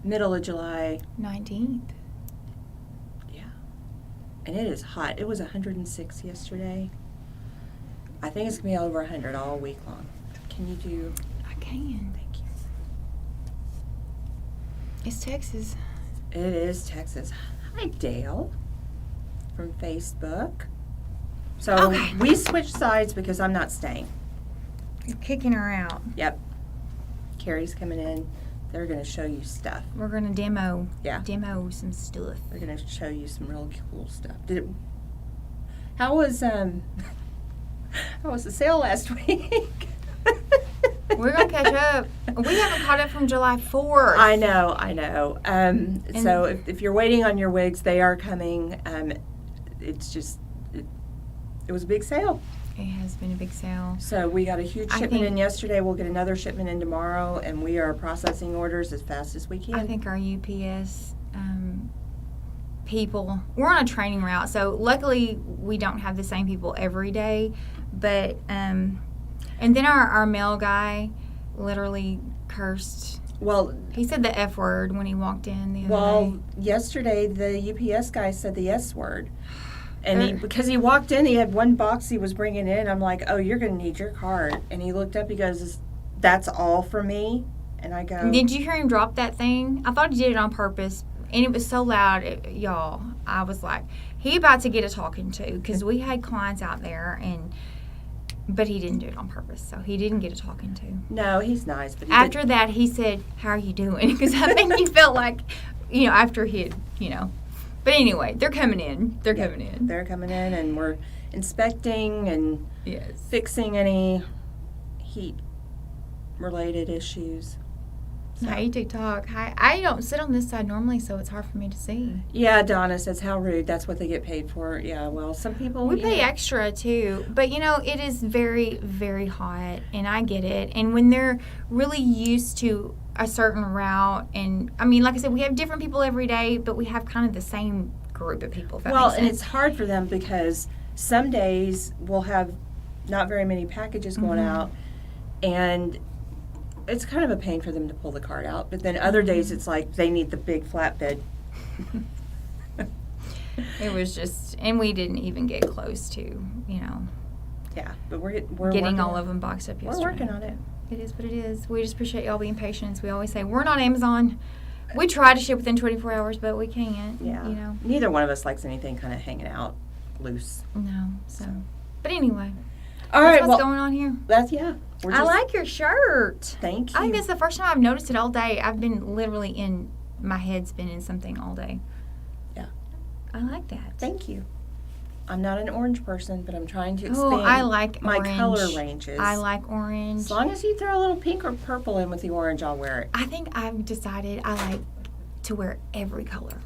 middle of July. 19th. Yeah. And it is hot. It was 106 yesterday. I think it's going to be over 100 all week long. Can you do... I can. Thank you. It's Texas. It is Texas. Hi, Dale. From Facebook. So Okay. we switched sides because I'm not staying. You're kicking her out. Yep. Keri's coming in. They're going to show you stuff. We're going to demo some stuff. They're going to show you some real cool stuff. How was the sale last week? We're going to catch up. We haven't caught up from July 4th. I know. So if you're waiting on your wigs, they are coming. It's just, it was a big sale. It has been a big sale. So we got a huge shipment in yesterday. We'll get another shipment in tomorrow, and we are processing orders as fast as we can. I think our UPS people, we're on a training route, so luckily we don't have the same people every day. But and then our mail guy literally cursed. Well, he said the F word when he walked in the other day. Yesterday the UPS guy said the S word. And because he walked in, he had one box he was bringing in. I'm like, oh, you're going to need your card. And he looked up, he goes, that's all for me? And I go... Did you hear him drop that thing? I thought he did it on purpose. And it was so loud, y'all. I was like, he about to get a talking to. Because we had clients out there, but he didn't do it on purpose. So he didn't get a talking to. No, he's nice. But after that, he said, how are you doing? Because I think he felt like, after he had, But anyway, they're coming in. They're coming in, and we're inspecting and fixing any heat-related issues. So. Hi, TikTok. Hi. I don't sit on this side normally, so it's hard for me to see. Yeah, Donna says, how rude. That's what they get paid for. Yeah, well, some people... We pay extra, too. But, it is very, very hot, and I get it. And when they're really used to a certain route, and, like I said, we have different people every day, but we have kind of the same group of people. Well, and it's hard for them because some days we'll have not very many packages going out, and... It's kind of a pain for them to pull the cart out, but then other days it's like they need the big flatbed. It was just, and we didn't even get close to, Yeah, but we're getting all of them boxed up yesterday. We're working on it. It is what it is. We just appreciate y'all being patient. We always say we're not Amazon. We try to ship within 24 hours, but we can't. Yeah. Neither one of us likes anything kind of hanging out loose. No. So. But anyway. All right. What's going on here? I like your shirt. Thank you. I think it's the first time I've noticed it all day. I've been literally in my head spinning something all day. Yeah. I like that. Thank you. I'm not an orange person, but I'm trying to expand I like my orange. color ranges. I like orange. As long as you throw a little pink or purple in with the orange, I'll wear it. I think I've decided I like to wear every color.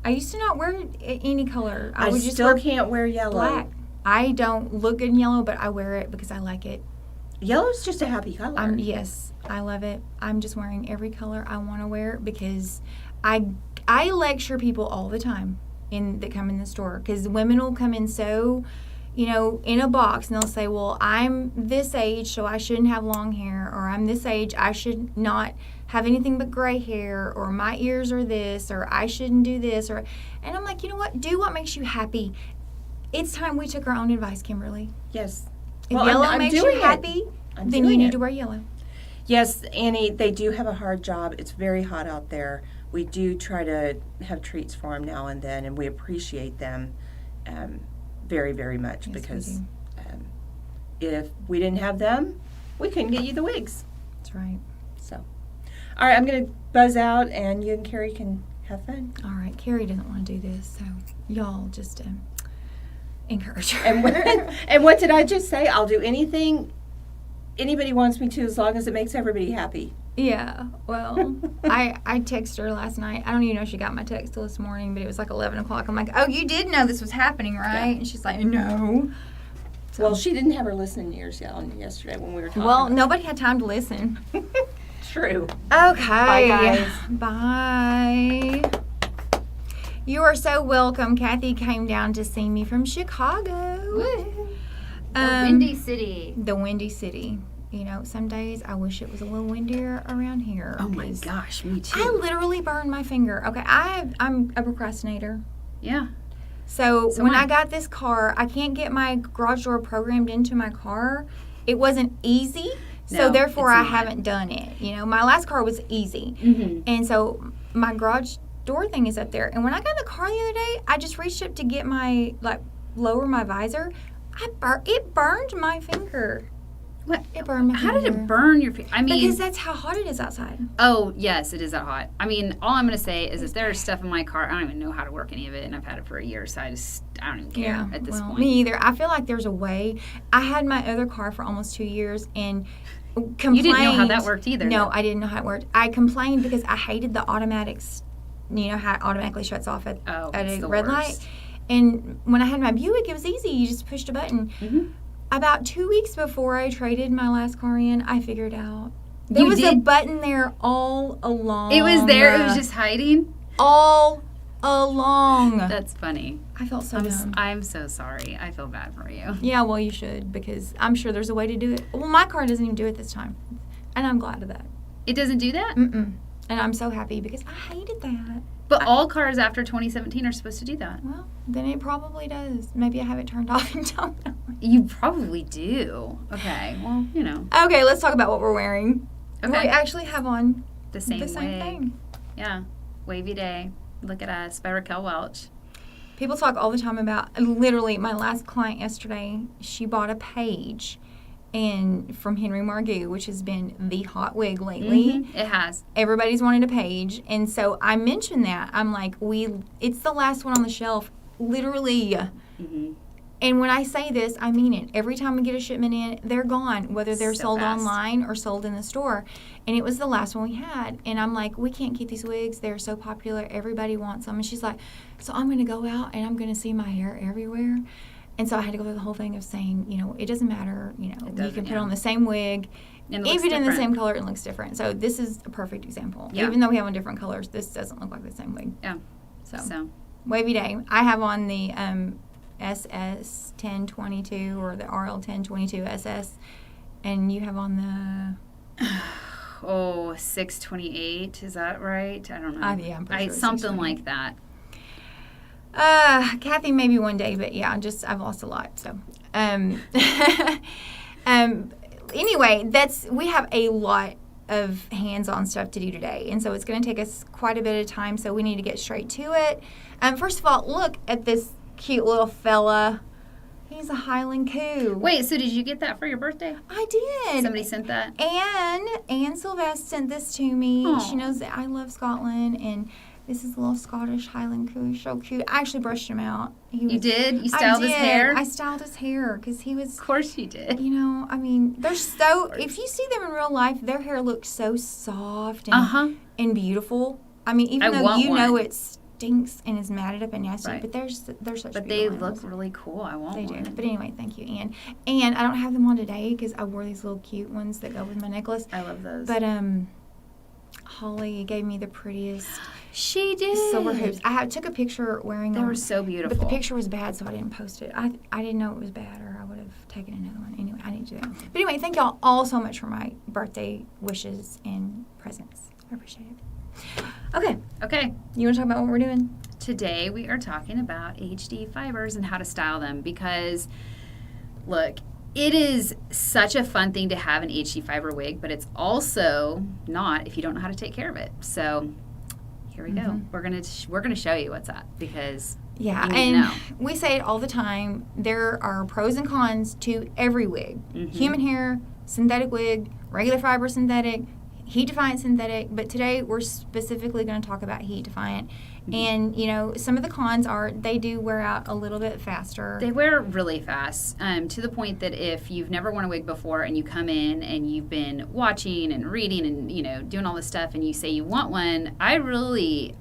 I used to not wear any color. I would just still can't wear yellow. Black. I don't look good in yellow, but I wear it because I like it. Yellow's just a happy color. Yes, I love it. I'm just wearing every color I want to wear because I lecture people all the time that come in the store because women will come in so, in a box and they'll say, well, I'm this age, so I shouldn't have long hair, or I'm this age, I should not have anything but gray hair, or my ears are this, or I shouldn't do this, and I'm like, you know what? Do what makes you happy. It's time we took our own advice, Kimberly. Yes. If yellow makes you happy, then you need to wear yellow. Yes, Annie, they do have a hard job. It's very hot out there. We do try to have treats for them now and then, and we appreciate them very, very much because if we didn't have them, we couldn't get you the wigs. That's right. So, all right, I'm going to buzz out, and you and Keri can have fun. All right, Keri doesn't want to do this, so y'all just... encourage her. And what did I just say? I'll do anything anybody wants me to as long as it makes everybody happy. Yeah, well, I texted her last night. I don't even know if she got my text till this morning, but it was like 11 o'clock. I'm like, oh, you did know this was happening, right? Yeah. And she's like, no. So, well, she didn't have her listening ears yesterday when we were talking. Well, nobody had time to listen. True. Okay. Bye, guys. Bye. You are so welcome. Kathy came down to see me from Chicago. The Windy City. The Windy City. some days I wish it was a little windier around here. Oh my gosh, me too. I literally burned my finger. Okay, I'm a procrastinator. Yeah. So So when am I. I got this car, I can't get my garage door programmed into my car. It wasn't easy, so No, therefore it's I not. haven't done it. My last car was easy, Mm-hmm. and so my garage door thing is up there. And when I got in the car the other day, I just reached up to get my lower my visor. It burned my finger. What? It burned my How finger. did it burn your finger? I mean, Because that's how hot it is outside. oh, yes, it is that hot. I mean, all I'm going to say is if there's stuff in my car, I don't even know how to work any of it, and I've had it for a year, so I don't even care at this point. Me either. I feel like there's a way. I had my other car for almost 2 years and complained. You didn't know how that worked either. No, though. I didn't know how it worked. I complained because I hated the automatics. How it automatically shuts off at it's a the red light. worst. And when I had my Buick, it was easy. You just pushed a button. Mhm. About 2 weeks before I traded my last car in, I figured out. There You was a did? button there all along. It was there. It was just hiding. all along. That's funny. I felt so dumb. I'm so sorry. I feel bad for you. Yeah, well, you should, because I'm sure there's a way to do it. Well, my car doesn't even do it this time, and I'm glad of that. It doesn't do that? Mm-mm. And I'm so happy because I hated that. But all cars after 2017 are supposed to do that. Well, then it probably does. Maybe I have it turned off and don't know. You probably do. Okay. Well, Okay, let's talk about what we're wearing. Okay. We actually have on the same the same way. thing. Yeah. Wavy Day. Look at us by Racquel Welch. People talk all the time about, literally, my last client yesterday, she bought a page and from Henry Margaux, which has been the hot wig lately. Mm-hmm. It has. Everybody's wanted a page, and so I mentioned that. I'm like, it's the last one on the shelf, literally. Mm-hmm. And when I say this, I mean it. Every time we get a shipment in, they're gone, whether they're So sold fast. online or sold in the store. And it was the last one we had. And I'm like, we can't keep these wigs. They're so popular. Everybody wants them. And she's like, so I'm going to go out and I'm going to see my hair everywhere. And so I had to go through the whole thing of saying, it doesn't matter. You doesn't, can put yeah. on the same wig. And it looks Even in the different. same color, it looks different. So this is a perfect example. Yeah. Even though we have on different colors, this doesn't look like the same wig. Yeah. So. Wavy Day. I have on the SS 1022 or the RL 1022 SS, and you have on the 628. Is that right? I don't know. yeah, I'm pretty sure it's something 628. like that. Kathy maybe one day, but yeah, I've lost a lot. So, anyway, we have a lot of hands-on stuff to do today, and so it's going to take us quite a bit of time. So we need to get straight to it. First of all, look at this cute little fella. He's a Highland Coo. Wait, so did you get that for your birthday? I did. Somebody sent that? Anne Sylvester sent this to me. Aw. She knows that I love Scotland, and this is a little Scottish Highland Coo. So cute. I actually brushed him out. You did? You styled his hair? I styled his hair because he was. Of course you did. They're so. If you see them in real life, their hair looks so soft and, Uh-huh. and beautiful. Even I though want you know one. it stinks and is matted up and nasty, Right. but they're such But beautiful they animals. look really cool. I want They one. do. But anyway, thank you, Anne. And I don't have them on today because I wore these little cute ones that go with my necklace. I love those. But Holly gave me the prettiest she did. silver hoops. I took a picture wearing They them. were so beautiful. But the picture was bad, so I didn't post it. I didn't know it was bad, or I would have taken another one. Anyway, I need to do that. But anyway, thank y'all all so much for my birthday wishes and presents. I appreciate it. Okay, you want to talk about what we're doing? Today we are talking about HD fibers and how to style them because, look, it is such a fun thing to have an HD fiber wig, but it's also not if you don't know how to take care of it. So here we go. We're gonna show you what's up because Yeah, you need to and know. we say it all the time. There are pros and cons to every wig. Mhm. Human hair, synthetic wig, regular fiber synthetic, heat defiant synthetic. But today we're specifically going to talk about heat defiant. And, some of the cons are they do wear out a little bit faster. They wear really fast, to the point that if you've never worn a wig before and you come in and you've been watching and reading and, doing all this stuff and you say you want one, I really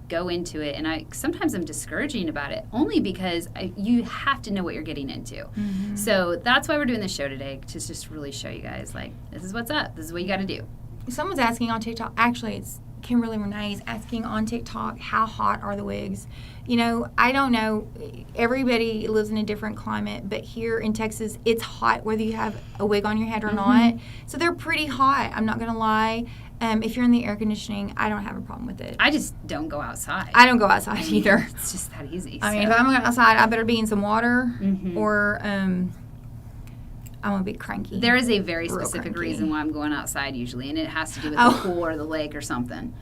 go into it and sometimes I'm discouraging about it only because you have to know what you're getting into. Mm-hmm. So that's why we're doing this show today, to just really show you guys, this is what's up. This is what you got to do. Someone's asking on TikTok. Actually, Kimberly Renee is asking on TikTok, how hot are the wigs? You know, I don't know. Everybody lives in a different climate, but here in Texas, it's hot whether you have a wig on your head or not. So they're pretty hot. I'm not going to lie. If you're in the air conditioning, I don't have a problem with it. I just don't go outside. I don't go outside either. It's just that easy. I mean, if I'm going outside, I better be in some water or I'm going to be cranky. There is a very specific cranky. reason why I'm going outside usually, and it has to do with the pool or the lake or something.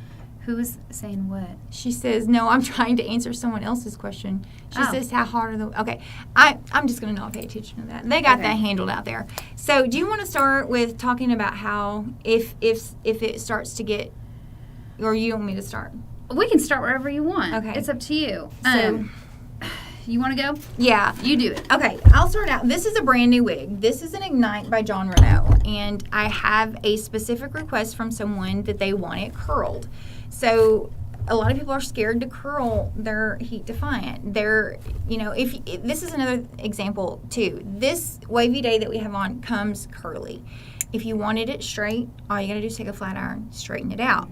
Who's saying what? She says, no, I'm trying to answer someone else's question. She says, how hard are the... Okay, I'm just going to not pay attention to that. They got that handled out there. So do you want to start with talking about how if it starts to get... Or you want me to start? We can start wherever you want. Okay. It's up to you. So... You want to go? Yeah. You do it. Okay, I'll start out. This is a brand new wig. This is an Ignite by John Renault, and I have a specific request from someone that they want it curled. So a lot of people are scared to curl their heat defiant. They're, you know, if this is another example too. This wavy day that we have on comes curly. If you wanted it straight, all you got to do is take a flat iron, straighten it out.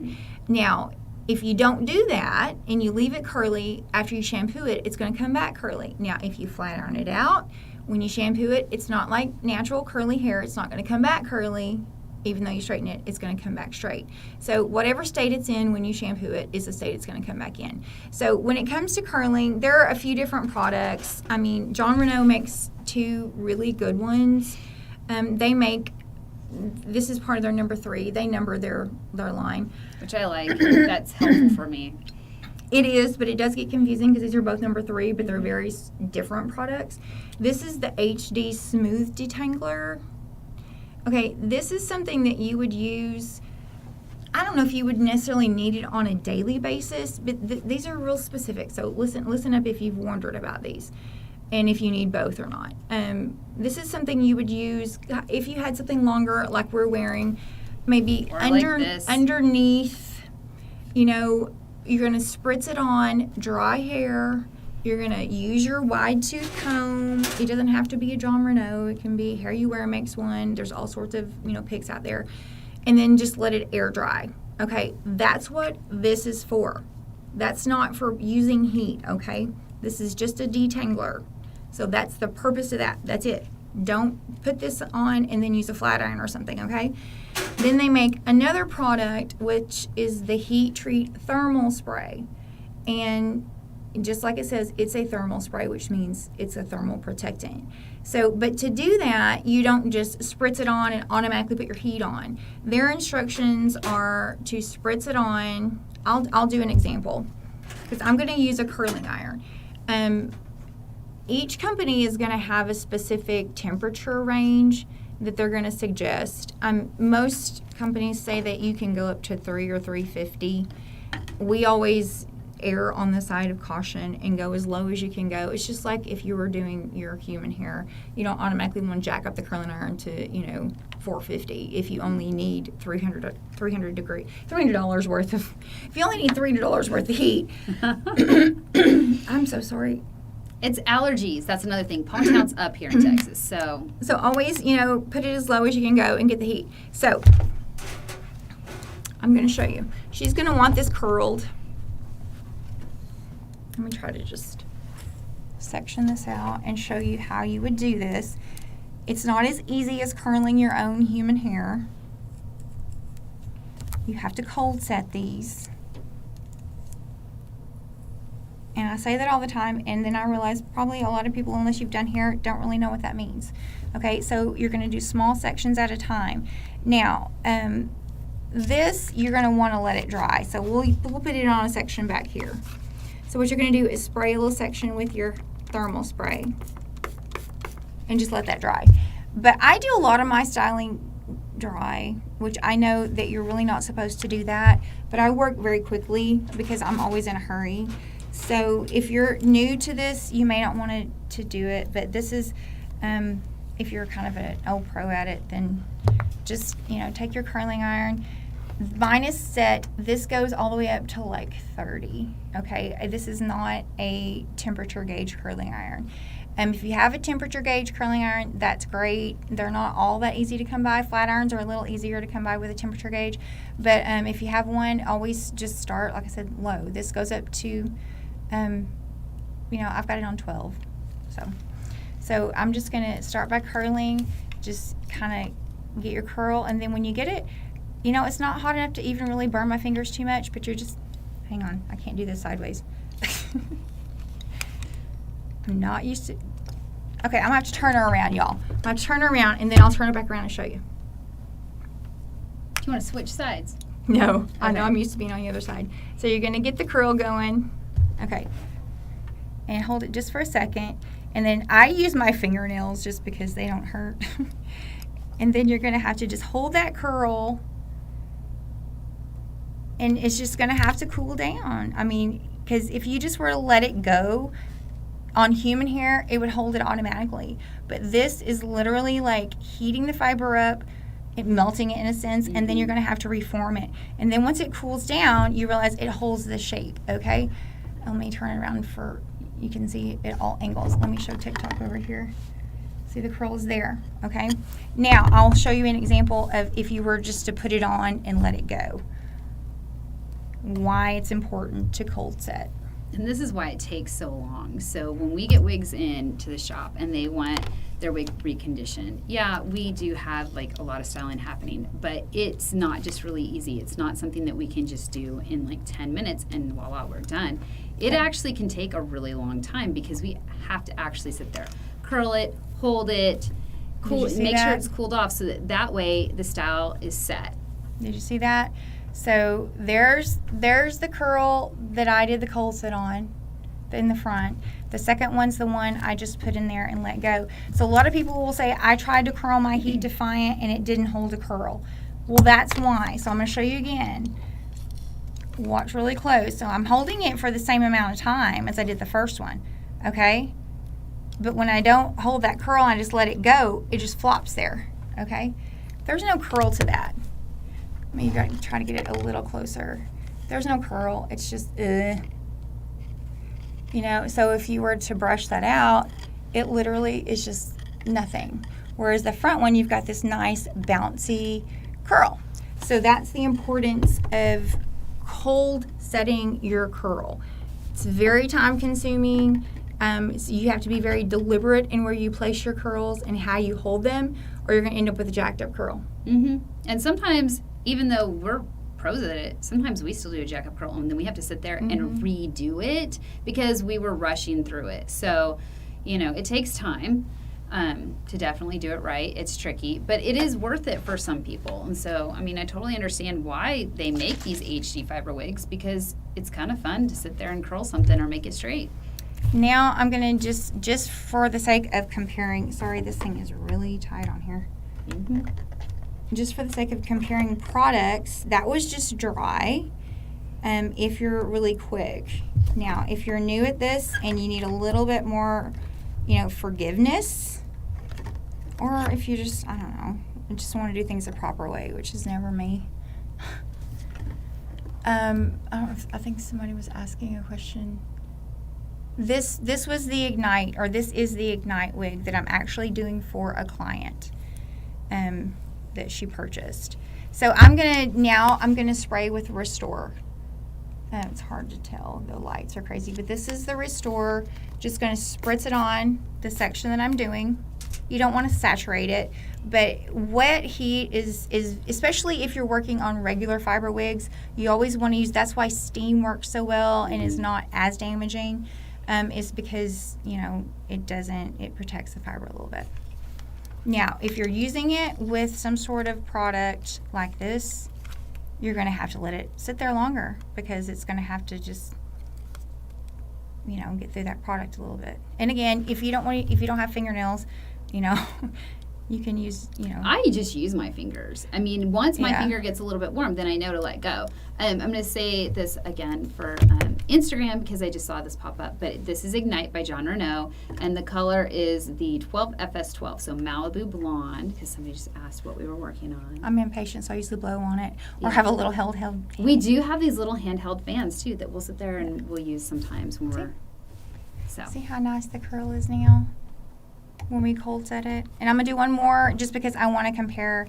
Now, if you don't do that and you leave it curly, after you shampoo it, it's going to come back curly. Now, if you flat iron it out, when you shampoo it, it's not like natural curly hair. It's not going to come back curly. Even though you straighten it, it's going to come back straight. So whatever state it's in when you shampoo it is the state it's going to come back in. So when it comes to curling, there are a few different products. I mean, John Renault makes two really good ones. They make... This is part of their number 3. They number their line. Which I like. That's helpful for me. It is, but it does get confusing because these are both number 3, but they're very different products. This is the HD Smooth Detangler. Okay, this is something that you would use. I don't know if you would necessarily need it on a daily basis, but these are real specific. So listen up if you've wondered about these. And if you need both or not. This is something you would use if you had something longer like we're wearing, maybe underneath, you know, you're going to spritz it on dry hair. You're going to use your wide tooth comb. It doesn't have to be a John Renault. It can be Hair You Wear makes one. There's all sorts of, you know, picks out there. And then just let it air dry. Okay, that's what this is for. That's not for using heat, okay? This is just a detangler. So that's the purpose of that. That's it. Don't put this on and then use a flat iron or something, okay? Then they make another product, which is the Heat Treat Thermal Spray. And just like it says, it's a thermal spray, which means it's a thermal protectant. So, but to do that, you don't just spritz it on and automatically put your heat on. Their instructions are to spritz it on. I'll do an example because I'm going to use a curling iron. Each company is going to have a specific temperature range that they're going to suggest. Most companies say that you can go up to 3 or 350. We always err on the side of caution and go as low as you can go. It's just like if you were doing your human hair. You don't automatically want to jack up the curling iron to, you know, 450 if you only need $300 worth of, if you only need $300 worth of heat. I'm so sorry. It's allergies. That's another thing. Pollen count's up here in Texas, so always, you know, put it as low as you can go and get the heat. So I'm going to show you. She's going to want this curled. Let me try to just section this out and show you how you would do this. It's not as easy as curling your own human hair. You have to cold set these. And I say that all the time, and then I realize probably a lot of people, unless you've done hair, don't really know what that means. Okay, so you're going to do small sections at a time. Now, this, you're going to want to let it dry. So we'll put it on a section back here. So what you're going to do is spray a little section with your thermal spray and just let that dry. But I do a lot of my styling dry, which I know that you're really not supposed to do that, but I work very quickly because I'm always in a hurry. So if you're new to this, you may not want to do it, but this is, if you're kind of an old pro at it, then just, you know, take your curling iron. Mine is set, this goes all the way up to like 30, okay? This is not a temperature gauge curling iron. If you have a temperature gauge curling iron, that's great. They're not all that easy to come by. Flat irons are a little easier to come by with a temperature gauge. But if you have one, always just start, like I said, low. This goes up to, I've got it on 12. So I'm just going to start by curling, just kind of get your curl. And then when you get it, it's not hot enough to even really burn my fingers too much, but you're just, hang on, I can't do this sideways. I'm not used to. Okay, I'm gonna have to turn her around, y'all. I'm gonna turn her around, and then I'll turn her back around and show you. Do you want to switch sides? No, Okay. I know I'm used to being on the other side. So you're gonna get the curl going. Okay, and hold it just for a second, and then I use my fingernails just because they don't hurt. And then you're gonna have to just hold that curl, and it's just gonna have to cool down. I mean, because if you just were to let it go. On human hair, it would hold it automatically. But this is literally like heating the fiber up, melting it in a sense, and then you're going to have to reform it. And then once it cools down, you realize it holds the shape, okay? Let me turn it around you can see it all angles. Let me show TikTok over here. See, the curl is there, okay? Now, I'll show you an example of if you were just to put it on and let it go. Why it's important to cold set. And this is why it takes so long. So when we get wigs in to the shop and they want their wig reconditioned, yeah, we do have like a lot of styling happening, but it's not just really easy. It's not something that we can just do in like 10 minutes and voila, we're done. It actually can take a really long time because we have to actually sit there, curl it, hold it, make sure it's cooled off so that way the style is set. Did you see that? So there's the curl that I did the cold set on in the front. The second one's the one I just put in there and let go. So a lot of people will say, I tried to curl my Heat Defiant and it didn't hold a curl. Well, that's why. So I'm going to show you again. Watch really close. So I'm holding it for the same amount of time as I did the first one, okay? But when I don't hold that curl and I just let it go, it just flops there, okay? There's no curl to that. You got to try to get it a little closer. There's no curl. It's just, so if you were to brush that out, it literally is just nothing. Whereas the front one, you've got this nice bouncy curl. So that's the importance of cold setting your curl. It's very time consuming. So you have to be very deliberate in where you place your curls and how you hold them, or you're going to end up with a jacked up curl. Mm-hmm. And sometimes, even though we're pros at it, sometimes we still do a jack up curl and then we have to sit there and redo it because we were rushing through it. So, it takes time to definitely do it right. It's tricky, but it is worth it for some people. And so, I totally understand why they make these HD fiber wigs because it's kind of fun to sit there and curl something or make it straight. Now I'm going to just for the sake of comparing, sorry, this thing is really tight on here. Mm-hmm. Just for the sake of comparing products, that was just dry. If you're really quick. Now, if you're new at this and you need a little bit more, forgiveness, or if you just, I don't know, just want to do things the proper way, which is never me. I think somebody was asking a question. This was the Ignite, or this is the Ignite wig that I'm actually doing for a client. That she purchased. So I'm gonna spray with Restore. It's hard to tell, the lights are crazy, but this is the Restore. Just gonna spritz it on the section that I'm doing. You don't want to saturate it, but wet heat is especially if you're working on regular fiber wigs, you always want to use, that's why steam works so well and is not as damaging, is because it protects the fiber a little bit. Now, if you're using it with some sort of product like this, you're going to have to let it sit there longer because it's going to have to just, get through that product a little bit. And again, if you don't have fingernails, you can use, I just use my fingers. Once my finger gets a little bit warm, then I know to let go. I'm going to say this again for Instagram because I just saw this pop up. But this is Ignite by John Renault, and the color is the 12 FS12, so Malibu Blonde, because somebody just asked what we were working on. I'm impatient, so I usually blow on it or have a little handheld. We do have these little handheld fans, too, that we'll sit there and we'll use sometimes when we're... So. See how nice the curl is now? when we cold set it. And I'm going to do one more just because I want to compare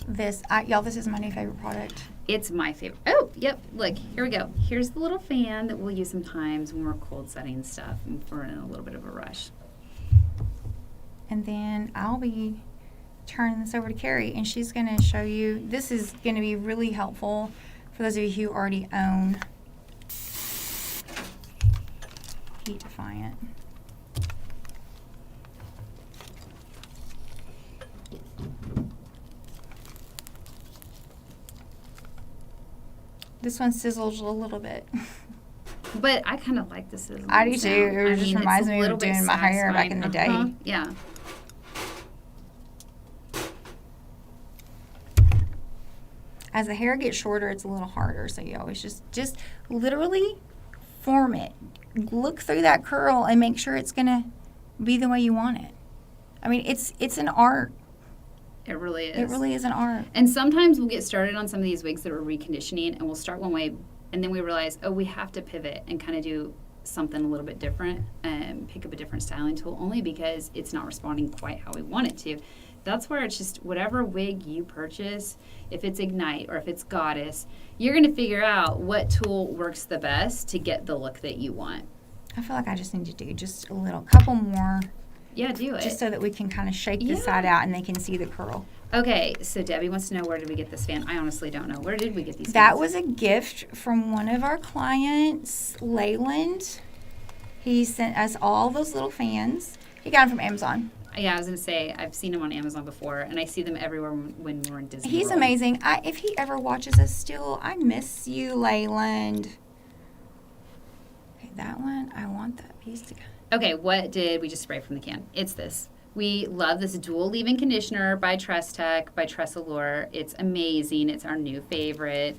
this. Y'all, this is my new favorite product. It's my favorite. Oh, yep. Look, here we go. Here's the little fan that we'll use sometimes when we're cold setting stuff and if we're in a little bit of a rush. And then I'll be turning this over to Keri, and she's going to show you. This is going to be really helpful for those of you who already own Heat Defiant. This one sizzles a little bit. But I kind of like the sizzling I do too. sound. It just reminds me of doing my hair back in the day. Yeah. As the hair gets shorter, it's a little harder. So you always just literally form it. Look through that curl and make sure it's gonna be the way you want it. I mean, it's an art. It really is. It really is an art. And sometimes we'll get started on some of these wigs that are reconditioning, and we'll start one way, and then we realize, oh, we have to pivot and kind of do something a little bit different and pick up a different styling tool, only because it's not responding quite how we want it to. That's where it's just whatever wig you purchase, if it's Ignite or if it's Goddess, you're going to figure out what tool works the best to get the look that you want. I feel like I just need to do just a couple more. Yeah, do it. Just so that we can kind of shake this side out and they can see the curl. Okay, so Debbie wants to know, where did we get this fan? I honestly don't know. Where did we get these That fans? was a gift from one of our clients, Leyland. He sent us all those little fans. He got them from Amazon. Yeah, I was going to say, I've seen them on Amazon before, and I see them everywhere when we're in Disney He's World. amazing. If he ever watches us still, I miss you, Leyland. Okay, that one, I want that piece to go. Okay, what did we just spray from the can? It's this. We love this dual leave-in conditioner by Tresstech, by Tressalure. It's amazing. It's our new favorite.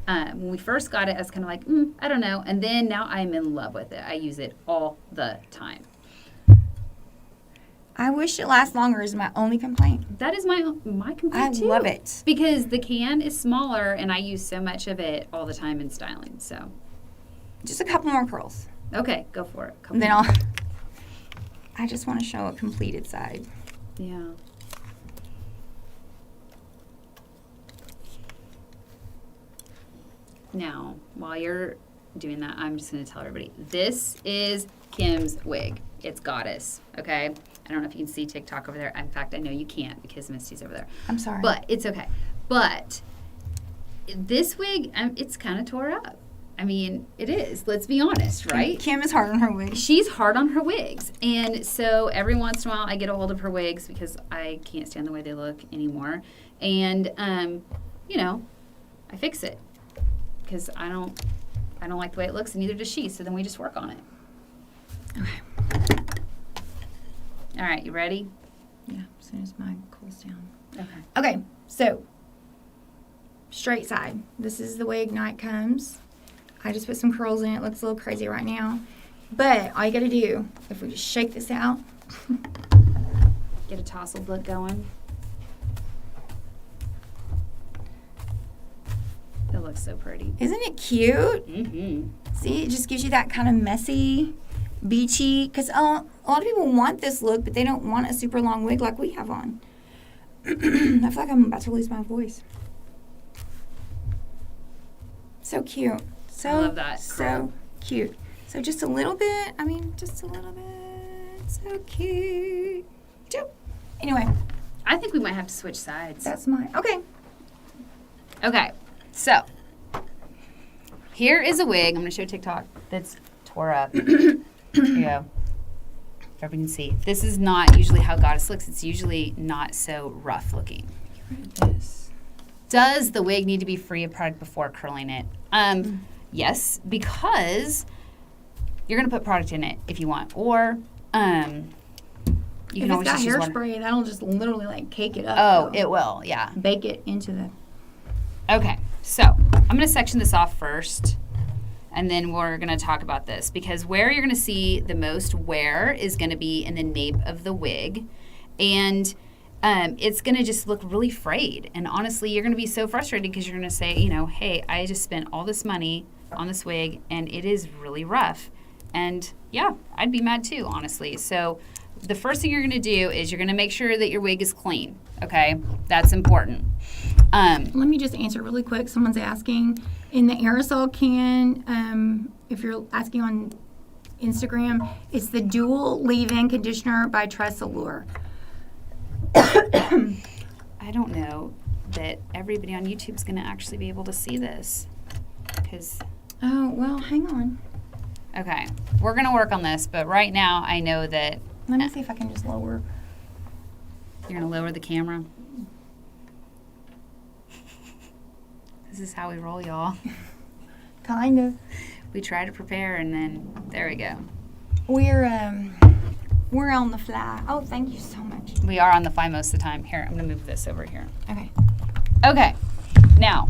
When we first got it, I was kind of like, I don't know. And then now I'm in love with it. I use it all the time. I wish it lasts longer is my only complaint. That is my complaint too. I love it. Because the can is smaller and I use so much of it all the time in styling. So, just a couple more curls. okay, go for it. And then I just want to show a completed side. Yeah. Now, while you're doing that, I'm just going to tell everybody, this is Kim's wig. It's Goddess, okay? I don't know if you can see TikTok over there. In fact, I know you can't because Misty's over there. I'm sorry. But it's okay. But this wig, it's kind of tore up. I mean, it is. Let's be honest, right? Kim is hard on her wig. She's hard on her wigs. And so every once in a while I get a hold of her wigs because I can't stand the way they look anymore. And, I fix it because I don't like the way it looks, and neither does she. So then we just work on it. Okay. All right, you ready? Yeah, as soon as mine cools down. Okay. Okay, so straight side. This is the way Ignite comes. I just put some curls in it. It looks a little crazy right now. But all you got to do, if we just shake this out. Get a tousled look going. It looks so pretty. Isn't it cute? Mm-hmm. See, it just gives you that kind of messy, beachy. Because a lot of people want this look, but they don't want a super long wig like we have on. I feel like I'm about to lose my voice. So cute. So, I love that. So cute. So just a little bit. I mean, just a little bit. So cute. Anyway. I think we might have to switch sides. That's mine. Okay. Okay, so here is a wig. I'm going to show TikTok that's tore up. Here you go. If everyone can see. This is not usually how Goddess looks. It's usually not so rough looking. Does the wig need to be free of product before curling it? Yes, because you're going to put product in it if you want. Or you can always got just use hairspray, that'll just literally like cake it up. Oh, though. it will, yeah. Bake it into the... Okay, so I'm going to section this off first, and then we're going to talk about this, because where you're going to see the most wear is going to be in the nape of the wig, and it's going to just look really frayed. And honestly, you're going to be so frustrated because you're going to say, hey, I just spent all this money on this wig, and it is really rough. And yeah, I'd be mad too, honestly. So the first thing you're going to do is you're going to make sure that your wig is clean. Okay, that's important. Let me just answer really quick. Someone's asking in the aerosol can. If you're asking on Instagram, it's the dual leave-in conditioner by Tressalure. I don't know that everybody on YouTube is going to actually be able to see this. Oh, well, hang on. Okay, we're going to work on this, but right now I know that... Let me see if I can just lower. You're going to lower the camera? This is how we roll, y'all. Kind of. We try to prepare, and then there we go. We're on the fly. Oh, thank you so much. We are on the fly most of the time. Here, I'm going to move this over here. Okay. Okay, now,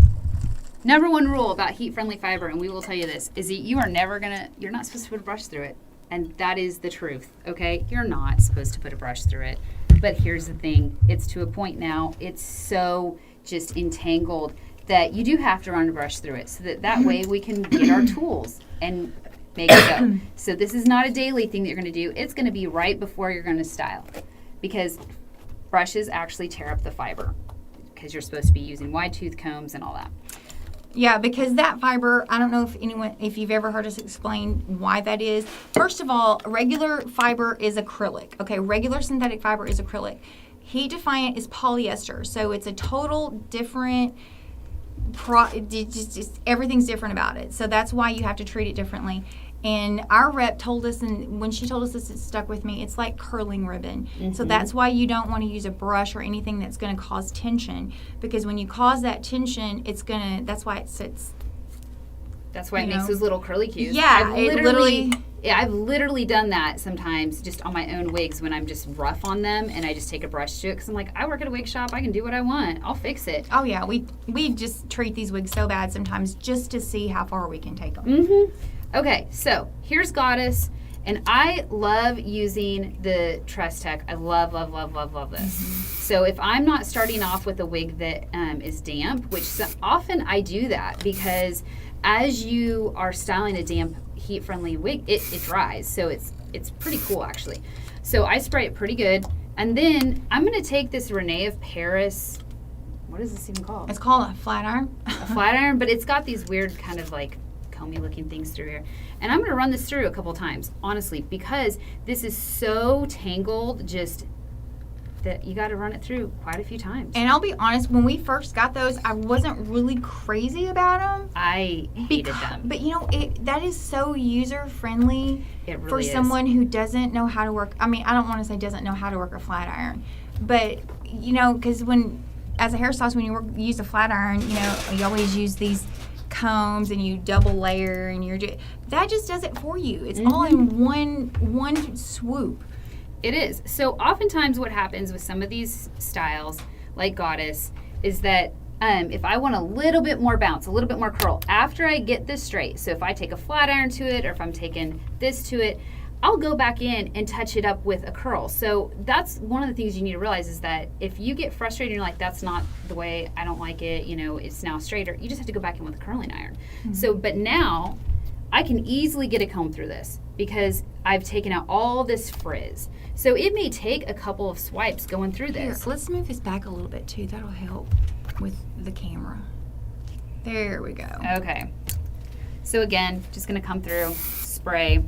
number one rule about heat-friendly fiber, and we will tell you this, is that you're not supposed to put a brush through it. And that is the truth, okay? You're not supposed to put a brush through it. But here's the thing. It's to a point now, it's so just entangled that you do have to run a brush through it so that way we can get our tools and make it go. So this is not a daily thing that you're going to do. It's going to be right before you're going to style, because brushes actually tear up the fiber because you're supposed to be using wide tooth combs and all that. Yeah, because that fiber, I don't know if you've ever heard us explain why that is. First of all, regular fiber is acrylic. Okay, regular synthetic fiber is acrylic. Heat defiant is polyester, so it's a total different. Just everything's different about it. So that's why you have to treat it differently. And our rep told us, and when she told us this, it stuck with me, it's like curling ribbon. Mm-hmm. So that's why you don't want to use a brush or anything that's going to cause tension. Because when you cause that tension, that's why it sits. That's why it makes those little curly cues. Yeah, I've literally done that sometimes just on my own wigs when I'm just rough on them and I just take a brush to it because I'm like, I work at a wig shop. I can do what I want. I'll fix it. Oh, yeah. We just treat these wigs so bad sometimes just to see how far we can take them. Mm-hmm. Okay, so here's Goddess. And I love using the Trust Tech. I love this. Mm-hmm. So if I'm not starting off with a wig that is damp, which often I do that because as you are styling a damp, heat-friendly wig, it dries. So it's pretty cool, actually. So I spray it pretty good. And then I'm going to take this Rene of Paris. What is this even called? It's called a flat iron. A flat iron, but it's got these weird kind of like comey looking things through here. And I'm going to run this through a couple times, honestly, because this is so tangled just that you got to run it through quite a few times. And I'll be honest, when we first got those, I wasn't really crazy about them. I hated them. But that is so user friendly for someone who doesn't know how to work. I mean, I don't want to say doesn't know how to work a flat iron, but because as a hairstylist, when you use a flat iron, you always use these combs and you double layer and that just does it for you. It's all in one swoop. It is. So oftentimes what happens with some of these styles, like Goddess, is that if I want a little bit more bounce, a little bit more curl, after I get this straight, so if I take a flat iron to it or if I'm taking this to it, I'll go back in and touch it up with a curl. So that's one of the things you need to realize is that if you get frustrated and you're like, that's not the way, I don't like it, it's now straighter, you just have to go back in with a curling iron. Mm-hmm. So, but now I can easily get a comb through this because I've taken out all this frizz. So it may take a couple of swipes going through this. Here, let's move this back a little bit too. That'll help with the camera. There we go. Okay. So again, just going to come through, spray.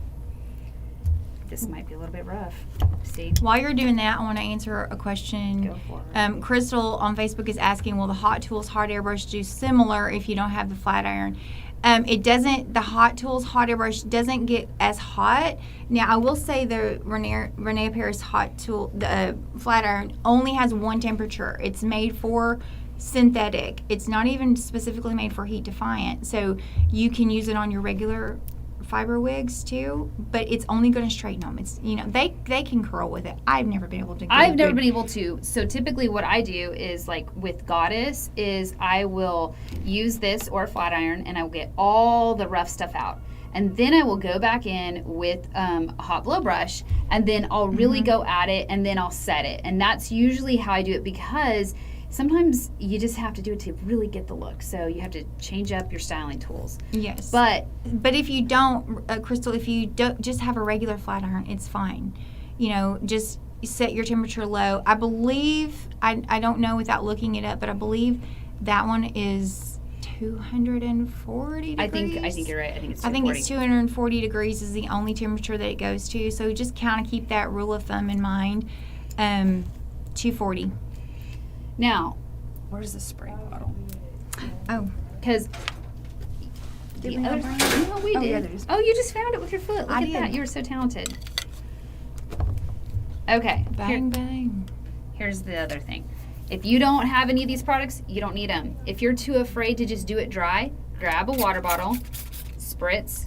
This might be a little bit rough. See? While you're doing that, I want to answer a question. Go for it. Crystal on Facebook is asking, will the Hot Tools hot air brush do similar if you don't have the flat iron? It doesn't. The Hot Tools hot air brush doesn't get as hot. Now, I will say the Rene Paris hot tool, the flat iron, only has one temperature. It's made for synthetic. It's not even specifically made for heat defiant. So you can use it on your regular fiber wigs too, but it's only going to straighten them. It's they can curl with it. I've never been able to. I've never been able to. So typically, what I do is like with Goddess is I will use this or a flat iron, and I will get all the rough stuff out, and then I will go back in with a hot blow brush, and then I'll really go at it, and then I'll set it, and that's usually how I do it because sometimes you just have to do it to really get the look. So you have to change up your styling tools. Yes. But if you don't, Crystal, if you don't just have a regular flat iron, it's fine. just set your temperature low. I believe, I don't know without looking it up, but I believe that one is 240 degrees. I think you're right. I think it's 240. I think it's 240 degrees is the only temperature that it goes to. So just kind of keep that rule of thumb in mind. 240. Now, where's the spray bottle? Oh. Because Did the we other, not bring it? no, we Oh, did. yeah, there it is. Oh, you just found it with your foot. Look I at did. that. You were so talented. Okay. Bang, bang. Here's the other thing. If you don't have any of these products, you don't need them. If you're too afraid to just do it dry, grab a water bottle, spritz,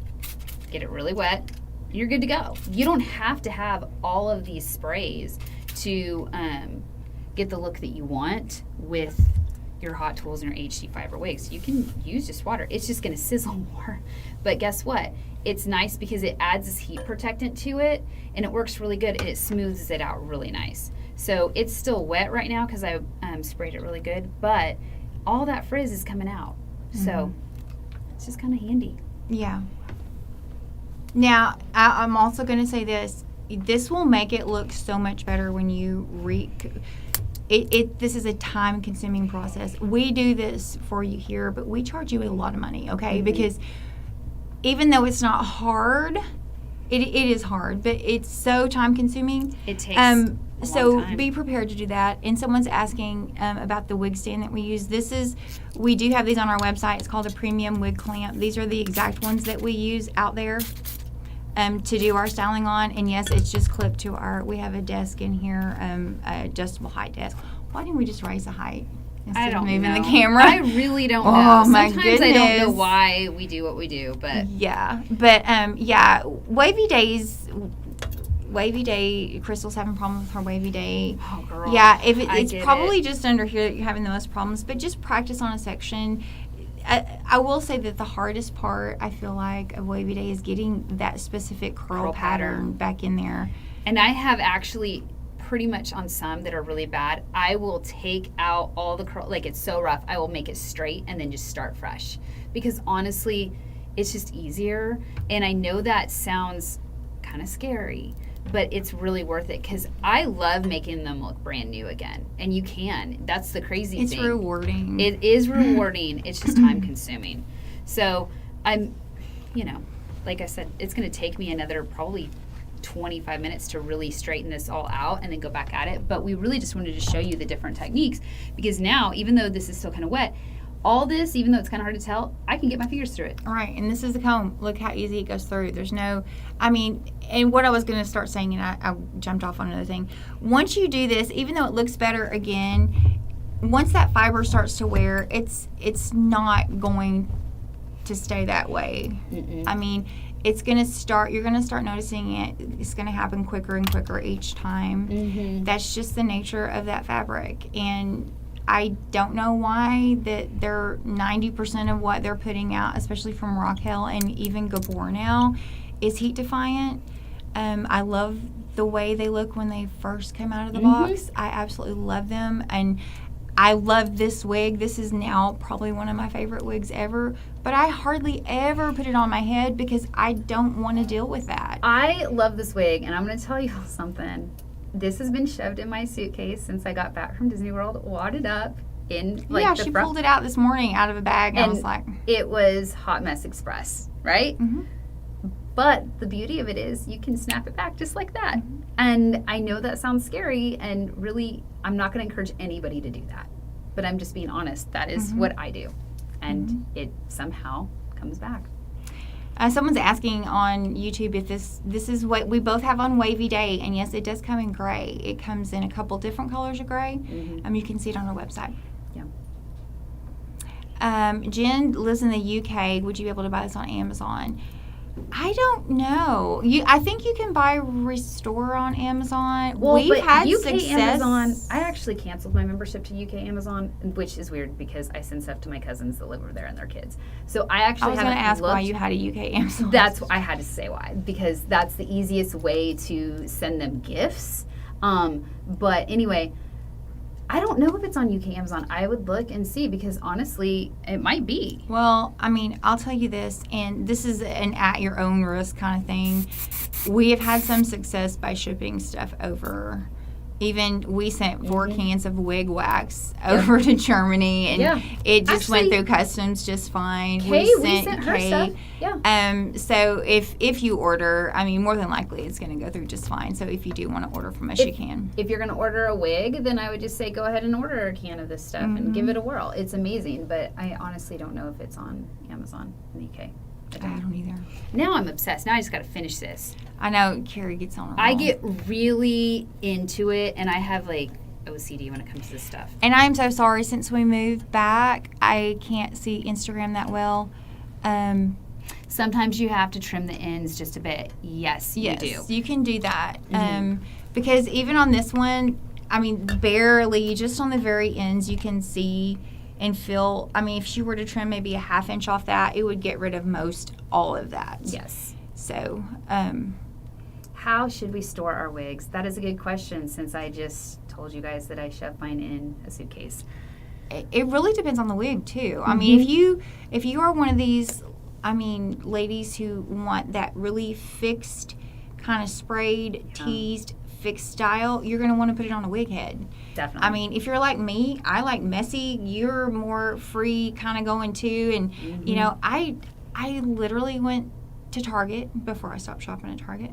get it really wet. You're good to go. You don't have to have all of these sprays to get the look that you want with your Hot Tools and your HD fiber wigs. You can use just water. It's just going to sizzle more. But guess what? It's nice because it adds this heat protectant to it, and it works really good, and it smooths it out really nice. So it's still wet right now because I sprayed it really good, but all that frizz is coming out. So it's just kind of handy. Yeah. Now, I'm also going to say this. This will make it look so much better when you this is a time-consuming process. We do this for you here, but we charge you a lot of money, okay? Because even though it's not hard, it is hard, but it's so time-consuming. It takes a long time. Be prepared to do that. And someone's asking about the wig stand that we use. We do have these on our website. It's called a premium wig clamp. These are the exact ones that we use out there to do our styling on. And yes, it's just clipped to we have a desk in here, adjustable height desk. Why didn't we just raise the height instead of moving the camera? I really don't know. Oh, my Sometimes I don't know goodness. why we do what we do, but Yeah, but yeah, Wavy Day, Crystal's having problems with her Wavy Day. oh girl. Yeah, I it's get probably it. just under here that you're having the most problems, but just practice on a section. I will say that the hardest part, I feel like, of Wavy Day is getting that specific curl pattern back in there. And I have actually pretty much on some that are really bad, I will take out all the curl, like it's so rough, I will make it straight and then just start fresh. Because honestly, it's just easier. And I know that sounds kind of scary, but it's really worth it because I love making them look brand new again. And you can. That's the crazy thing. It's rewarding. It is rewarding. It's just time consuming. So I'm, like I said, it's going to take me another probably 25 minutes to really straighten this all out and then go back at it. But we really just wanted to show you the different techniques because now, even though this is still kind of wet, all this, even though it's kind of hard to tell, I can get my fingers through it. All right, and this is the comb. Look how easy it goes through. There's no, and what I was going to start saying, and I jumped off on another thing. Once you do this, even though it looks better again, once that fiber starts to wear, it's not going to stay that way. Mm-mm. It's going to start, you're going to start noticing it. It's going to happen quicker and quicker each time. Mm-hmm. That's just the nature of that fabric. And I don't know why that they're 90% of what they're putting out, especially from Racquel and even Gabor now, is heat defiant. I love the way they look when they first come out of the box. I absolutely love them. And I love this wig. This is now probably one of my favorite wigs ever, but I hardly ever put it on my head because I don't want to deal with that. I love this wig, and I'm going to tell you something. This has been shoved in my suitcase since I got back from Disney World, wadded up in Yeah, the she front. pulled it out this morning out of a bag, and I was like, It was Hot Mess Express, right? Mhm. But the beauty of it is you can snap it back just like that. And I know that sounds scary, and really, I'm not going to encourage anybody to do that. But I'm just being honest. That is what I do. And it somehow comes back. Someone's asking on YouTube if this is what we both have on Wavy Day, and yes, it does come in gray. It comes in a couple different colors of gray. You can see it on our website. Yeah. Jen lives in the UK. Would you be able to buy this on Amazon? I don't know. I think you can buy Restore on Amazon. Well, We've but had UK success. Amazon, I actually canceled my membership to UK Amazon, which is weird because I send stuff to my cousins that live over there and their kids. So I actually I was going haven't to ask looked. why you had a UK Amazon. That's I had to say why, because that's the easiest way to send them gifts. But anyway, I don't know if it's on UK Amazon. I would look and see because honestly, it might be. Well, I'll tell you this, and this is an at your own risk kind of thing. We have had some success by shipping stuff over. Even we sent 4 cans of wig wax over to Germany, and it just went through customs just fine. We sent her stuff. Yeah. So if you order, I mean, more than likely it's going to go through just fine. So if you do want to order from us, you can. If you're going to order a wig, then I would just say go ahead and order a can of this stuff and give it a whirl. It's amazing, but I honestly don't know if it's on Amazon in the UK. I don't either. Now I'm obsessed. Now I just got to finish this. I know Keri gets on a roll. I get really into it, and I have like OCD when it comes to this stuff. And I'm so sorry. Since we moved back, I can't see Instagram that well. Sometimes you have to trim the ends just a bit. Yes, you do. You can do that. Because even on this one, I mean, barely, just on the very ends, you can see and feel. I mean, if she were to trim maybe a 1/2 inch off that, it would get rid of all of that. Yes. So, how should we store our wigs? That is a good question, since I just told you guys that I shoved mine in a suitcase. It really depends on the wig too. I mean, if you are one of these, I mean, ladies who want that really fixed, kind of sprayed, teased, fixed style, you're going to want to put it on a wig head. Definitely. I mean, if you're like me, I like messy. You're more free, kind of going too. And you know, I literally went to Target before I stopped shopping at Target.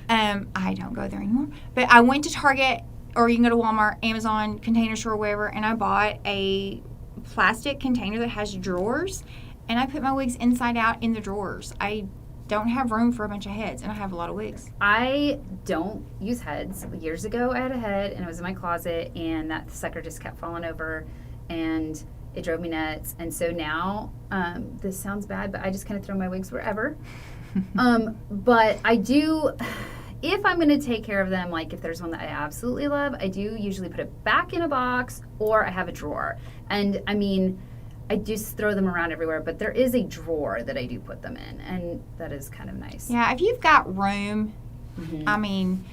I don't go there anymore. But I went to Target, or you can go to Walmart, Amazon, Container Store, wherever, and I bought a plastic container that has drawers, and I put my wigs inside out in the drawers. I don't have room for a bunch of heads, and I have a lot of wigs. I don't use heads. Years ago, I had a head, and it was in my closet, and that sucker just kept falling over, and it drove me nuts. And so now, this sounds bad, but I just kind of throw my wigs wherever. But I do, if I'm going to take care of them, like if there's one that I absolutely love, I do usually put it back in a box, or I have a drawer. And I mean, I just throw them around everywhere, but there is a drawer that I do put them in, and that is kind of nice. Yeah, if you've got room, I mean,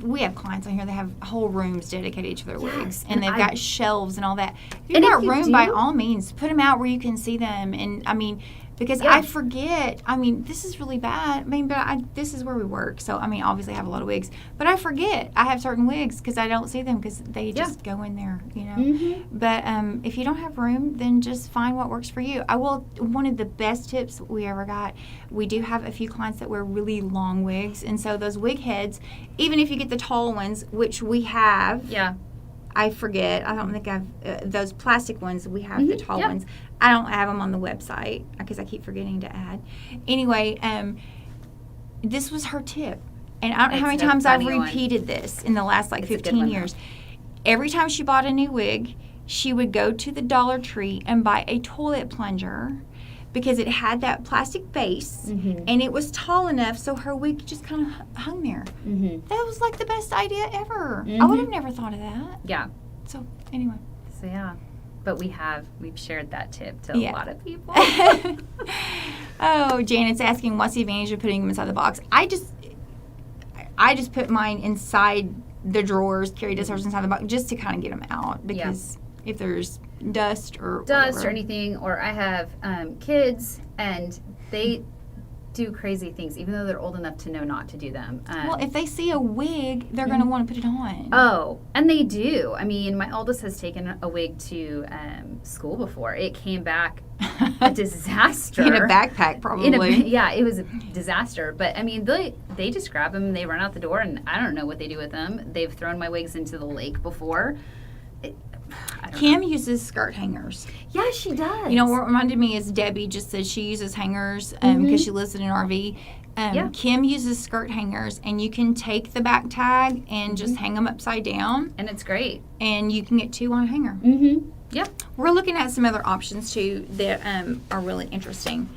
we have clients on here that have whole rooms dedicated to their wigs, and they've got shelves and all that. If you've got room, by all means, put them out where you can see them. And I mean, because I forget, I mean, this is really bad. I mean, but this is where we work. So, I mean, obviously I have a lot of wigs. But I forget I have certain wigs because I don't see them because they just go in there, you know. But if you don't have room, then just find what works for you. One of the best tips we ever got, we do have a few clients that wear really long wigs. And so those wig heads, even if you get the tall ones, which we have. Yeah. I forget. I don't think I've those plastic ones. We have the tall ones. I don't have them on the website because I keep forgetting to add. Anyway, this was her tip, and I don't know how many times I've repeated this in the last 15 years. Every time she bought a new wig, she would go to the Dollar Tree and buy a toilet plunger, because it had that plastic base, and it was tall enough so her wig just kind of hung there. That was like the best idea ever. I would have never thought of that. Yeah. So, anyway. So, yeah. But we've shared that tip to a lot of people. Oh, Janet's asking, what's the advantage of putting them inside the box? I just put mine inside the drawers. Keri does hers inside the box just to kind of get them out, because if there's dust or anything, or I have kids, and they do crazy things even though they're old enough to know not to do them. Well, if they see a wig, they're going to want to put it on. Oh, and they do. I mean, my oldest has taken a wig to school before. It came back a disaster. In a backpack, probably. It was a disaster. But I mean, they just grab them and they run out the door, and I don't know what they do with them. They've thrown my wigs into the lake before. Kim uses skirt hangers. Yeah, she does. You know, what reminded me is Debbie just said she uses hangers because she lives in an RV. Kim uses skirt hangers, and you can take the back tag and just hang them upside down. And it's great. And you can get 2 on a hanger. Yep. We're looking at some other options, too, that are really interesting.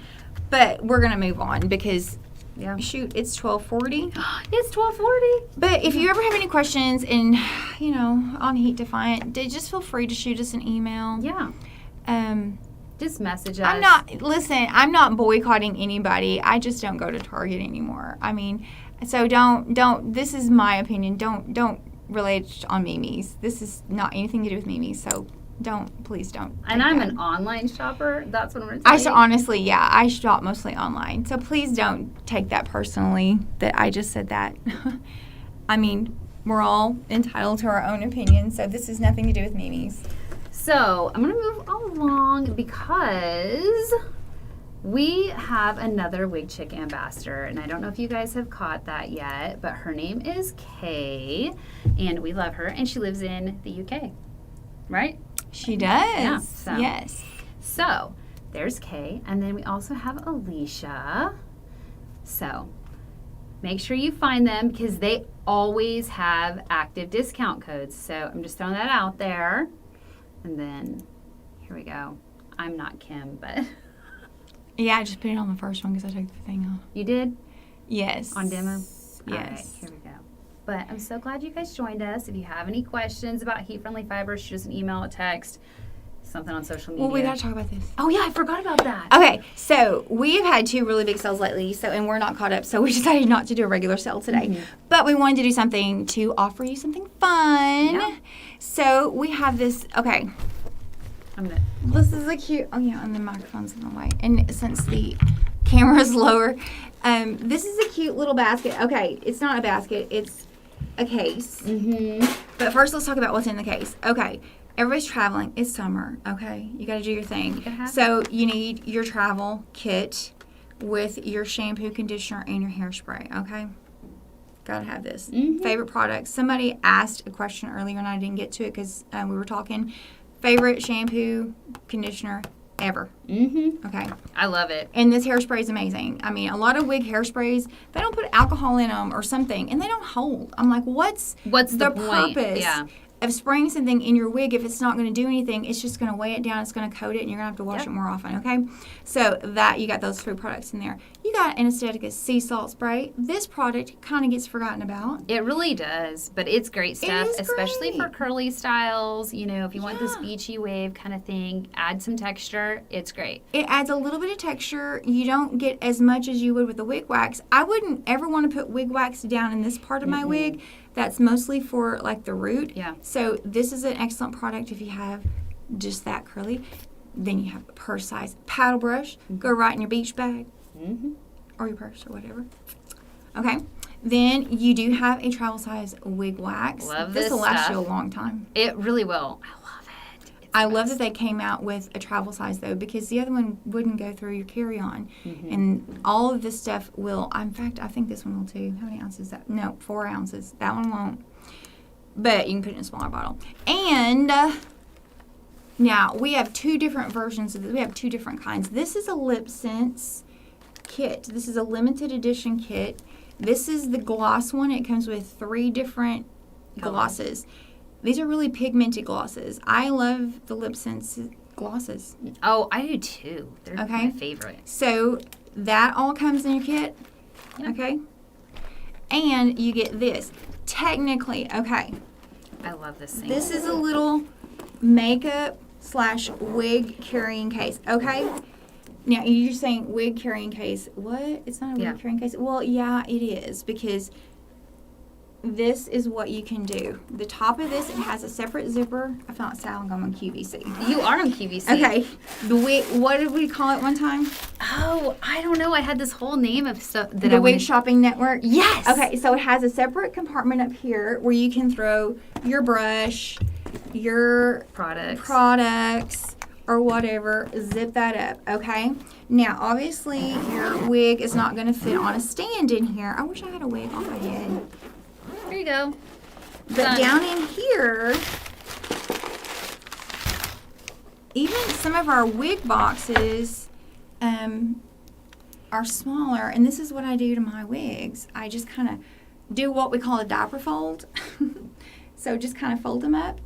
But we're going to move on because... Yeah. Shoot, it's 12:40. It's 12:40. But if you ever have any questions on Heat Defiant, just feel free to shoot us an email. Yeah. Just message us. I'm not boycotting anybody. I just don't go to Target anymore. I mean, so don't this is my opinion. Don't relate on Mimi's. This is not anything to do with Mimi's. So Please don't. And take I'm that. an online shopper. That's what I'm going to say. Honestly, yeah, I shop mostly online. So please don't take that personally that I just said that. I mean, we're all entitled to our own opinions, so this has nothing to do with Mimi's. So I'm going to move along because we have another Wig Chick ambassador, and I don't know if you guys have caught that yet, but her name is Kay, and we love her, and she lives in the UK, right? She does. Yeah, so- Yes. So there's Kay, and then we also have Alicia. So make sure you find them because they always have active discount codes. So I'm just throwing that out there. And then here we go. I'm not Kim, but Yeah, I just put it on the first one because I took the thing off. you did Yes. on demo? Yes. All right, here we go. But I'm so glad you guys joined us. If you have any questions about heat-friendly fibers, shoot us an email, a text, something on social media. Well, we got to talk about this. Oh, yeah, I forgot about that. Okay, so we've had 2 really big sales lately, and we're not caught up, so we decided not to do a regular sale today. Mhm. But we wanted to do something to offer you something fun. Yeah. So we have this, okay, I'm gonna. this is a cute, oh yeah, and the microphone's in the way. And since the camera's lower, this is a cute little basket. Okay, it's not a basket, it's a case. Mm-hmm. But first, let's talk about what's in the case. Okay, everybody's traveling. It's summer, okay? You got to do your thing. gotta have So you need your travel kit with your shampoo, conditioner, and your hairspray, okay? Got to have this. Mhm. Favorite products. Somebody asked a question earlier, and I didn't get to it because we were talking. Favorite shampoo, conditioner, ever, Mm-hmm. okay? I love it. And this hairspray is amazing. I mean, a lot of wig hairsprays, they don't put alcohol in them or something, and they don't hold. I'm like, what's the point? purpose Yeah. of spraying something in your wig if it's not going to do anything? It's just going to weigh it down, it's going to coat it, and you're going to have to wash Yep. it more often, okay? So that, you got those 3 products in there. You got an Estetica sea salt spray. This product kind of gets forgotten about. It really does, but it's great stuff, is especially for great. curly styles. You know, if you want this Yeah. beachy wave kind of thing, add some texture. It's great. It adds a little bit of texture. You don't get as much as you would with the wig wax. I wouldn't ever want to put wig wax down in this part of my wig. That's mostly for like the root. Yeah. So this is an excellent product if you have just that curly. Then you have a purse size paddle brush. Go right in your beach bag Mm-hmm. or your purse or whatever. Okay. Then you do have a travel size wig wax. Love this this will last stuff. you a long time. It really will. I love it. It's I the love that best. they came out with a travel size though, because the other one wouldn't go through your carry-on, Mhm. and all of this stuff will. In fact, I think this one will too. How many ounces is that? No, 4 ounces. That one won't. But you can put it in a smaller bottle. And now we have 2 different versions of this. We have 2 different kinds. This is a lip sense kit. This is a limited edition kit. This is the gloss one. It comes with 3 different Colors. glosses. These are really pigmented glosses. I love the lip sense glosses. Oh, I do too. They're Okay. my favorite. So that all comes in your kit. Yeah. Okay. And you get this. Technically, okay. I love this thing. This is a little makeup / wig carrying case. Okay. Now you're saying wig carrying case. What? It's not a Yeah. wig carrying case. Well, yeah, it is, because this is what you can do. The top of this, it has a separate zipper. I feel like sounding I'm on QVC. You are on QVC. Okay. The wig. What did we call it one time? Oh, I don't know. I had this whole name of stuff that The I Wig wanted. Shopping Network. Yes. Okay, so it has a separate compartment up here where you can throw your brush, your products, or whatever. Zip that up, okay? Now, obviously, your wig is not going to fit on a stand in here. I wish I had a wig on my head. There you go. But Done. down in here, even some of our wig boxes are smaller, and this is what I do to my wigs. I just kind of do what we call a diaper fold. So just kind of fold them up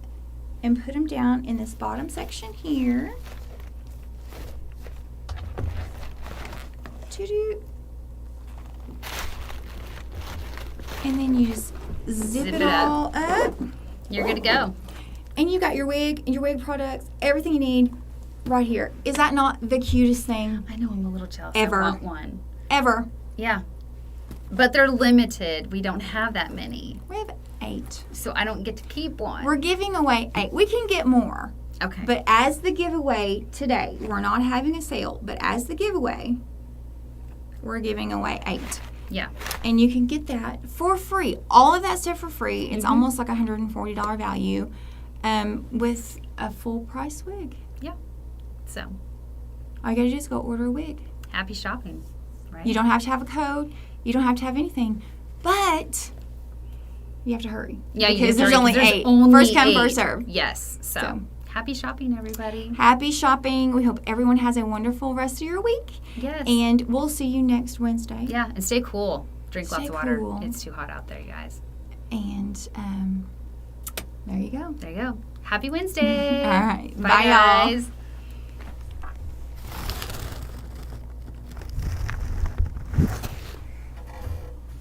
and put them down in this bottom section here. Doo-doo. And then you just zip it all up. You're good to go. And you got your wig and your wig products, everything you need right here. Is that not the cutest thing I know, I'm a little jealous. Ever. I want one. ever? Yeah. But they're limited. We don't have that many. We have 8. So I don't get to keep one. We're giving away 8. We can get more. Okay. But as the giveaway today, we're not having a sale, but as the giveaway, we're giving away 8. Yeah. And you can get that for free. All of that stuff for free. It's almost like $140 value with a full price wig. Yeah. So, All you got to do is go order a wig. happy shopping, right? You don't have to have a code. You don't have to have anything. But you have to hurry. Yeah, you because have there's to only hurry, 'cause 8. there's only First come, 8. first serve. Yes. So, happy shopping, everybody. Happy shopping. We hope everyone has a wonderful rest of your week. Yes. And we'll see you next Wednesday. Yeah, and stay cool. Drink lots Stay of water. cool. It's too hot out there, you guys. And there you go. There you go. Happy Wednesday. All right. Bye, Bye, y'all. guys.